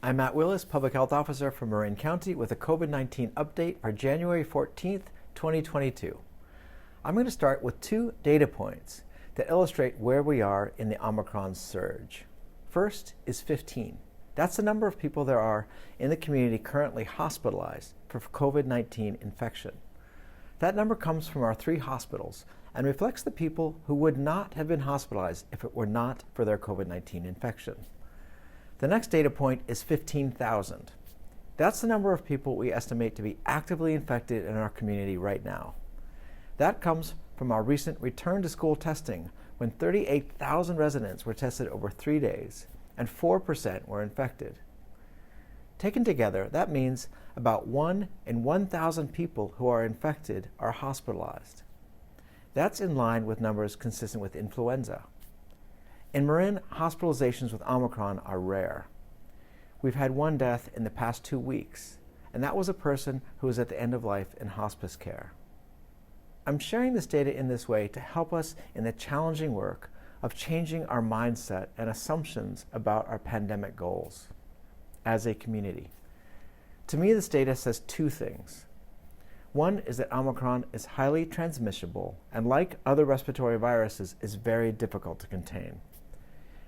I'm Matt Willis, Public Health Officer for Marin County with a COVID-19 update for January 14th, 2022. I'm going to start with two data points that illustrate where we are in the Omicron surge. First is 15. That's the number of people there are in the community currently hospitalized for COVID-19 infection. That number comes from our 3 hospitals and reflects the people who would not have been hospitalized if it were not for their COVID-19 infection. The next data point is 15,000. That's the number of people we estimate to be actively infected in our community right now. That comes from our recent return to school testing when 38,000 residents were tested over 3 days and 4% were infected. Taken together, that means about 1 in 1,000 people who are infected are hospitalized. That's in line with numbers consistent with influenza. In Marin, hospitalizations with Omicron are rare. We've had 1 death in the past 2 weeks, and that was a person who was at the end of life in hospice care. I'm sharing this data in this way to help us in the challenging work of changing our mindset and assumptions about our pandemic goals as a community. To me, this data says 2 things. One is that Omicron is highly transmissible and, like other respiratory viruses, is very difficult to contain.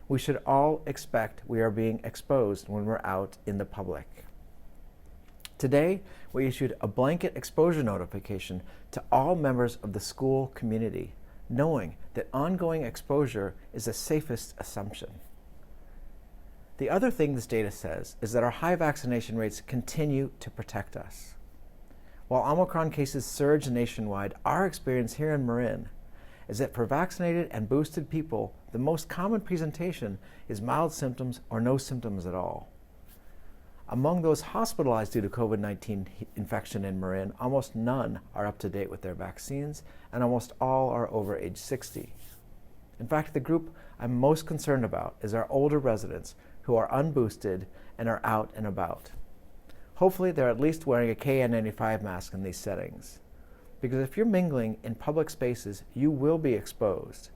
We should all expect we are being exposed when we're out in the public. Today, we issued a blanket exposure notification to all members of the school community, knowing that ongoing exposure is the safest assumption. The other thing this data says is that our high vaccination rates continue to protect us. While Omicron cases surge nationwide, our experience here in Marin is that for vaccinated and boosted people, the most common presentation is mild symptoms or no symptoms at all. Among those hospitalized due to COVID-19 infection in Marin, almost none are up to date with their vaccines, and almost all are over age 60. In fact, the group I'm most concerned about is our older residents who are unboosted and are out and about. Hopefully, they're at least wearing a KN95 mask in these settings. Because if you're mingling in public spaces, you will be exposed.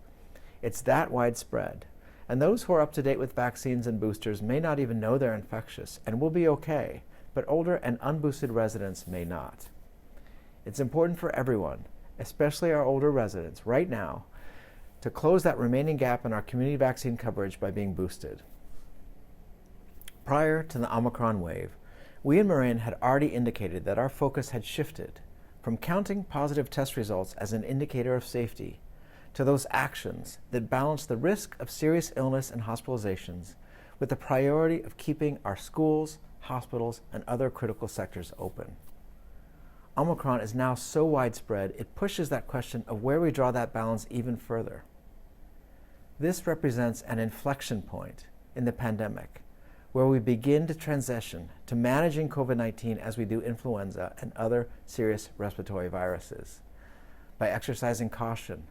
It's that widespread. And those who are up to date with vaccines and boosters may not even know they're infectious and will be okay, but older and unboosted residents may not. It's important for everyone, especially our older residents, right now, to close that remaining gap in our community vaccine coverage by being boosted. Prior to the Omicron wave, we in Marin had already indicated that our focus had shifted from counting positive test results as an indicator of safety to those actions that balance the risk of serious illness and hospitalizations with the priority of keeping our schools, hospitals, and other critical sectors open. Omicron is now so widespread, it pushes that question of where we draw that balance even further. This represents an inflection point in the pandemic, where we begin to transition to managing COVID-19 as we do influenza and other serious respiratory viruses, by exercising caution,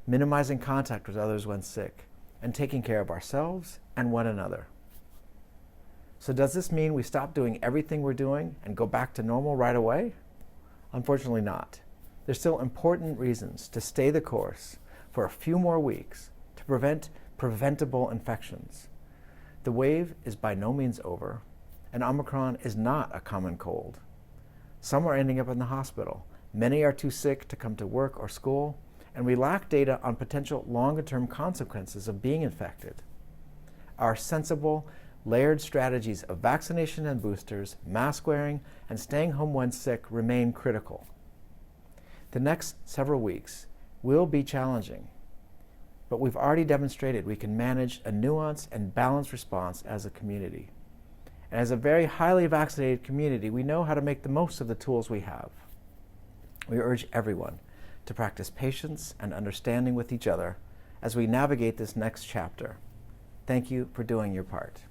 minimizing contact with others when sick, and taking care of ourselves and one another. So does this mean we stop doing everything we're doing and go back to normal right away? Unfortunately not. There's still important reasons to stay the course for a few more weeks to prevent preventable infections. The wave is by no means over, and Omicron is not a common cold. Some are ending up in the hospital. Many are too sick to come to work or school, and we lack data on potential longer-term consequences of being infected. Our sensible, layered strategies of vaccination and boosters, mask wearing, and staying home when sick remain critical. The next several weeks will be challenging, but we've already demonstrated we can manage a nuanced and balanced response as a community. And as a very highly vaccinated community, we know how to make the most of the tools we have. We urge everyone to practice patience and understanding with each other as we navigate this next chapter. Thank you for doing your part.